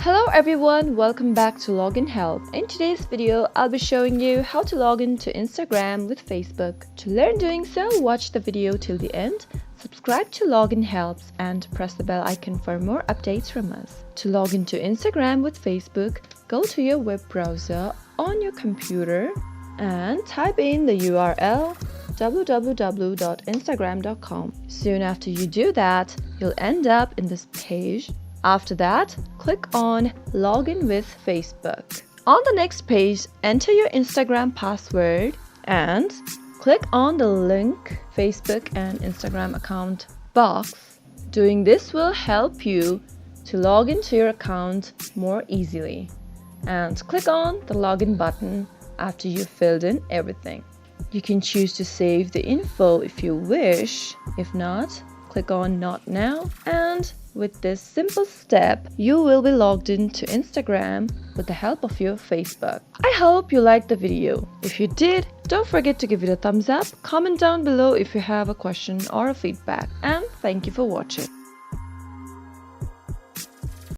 Hello everyone, welcome back to Login Help. In today's video, I'll be showing you how to log in to Instagram with Facebook. To learn doing so, watch the video till the end, subscribe to Login Helps and press the bell icon for more updates from us. To log into Instagram with Facebook, go to your web browser on your computer and type in the URL www.instagram.com. Soon after you do that, you'll end up in this page. After that, click on Login with Facebook. On the next page, enter your Instagram password and click on the link Facebook and Instagram account box. Doing this will help you to log into your account more easily. And click on the login button after you've filled in everything. You can choose to save the info if you wish. If not, click on Not Now, and with this simple step, you will be logged into Instagram with the help of your Facebook. I hope you liked the video. If you did, don't forget to give it a thumbs up, comment down below if you have a question or a feedback, and thank you for watching.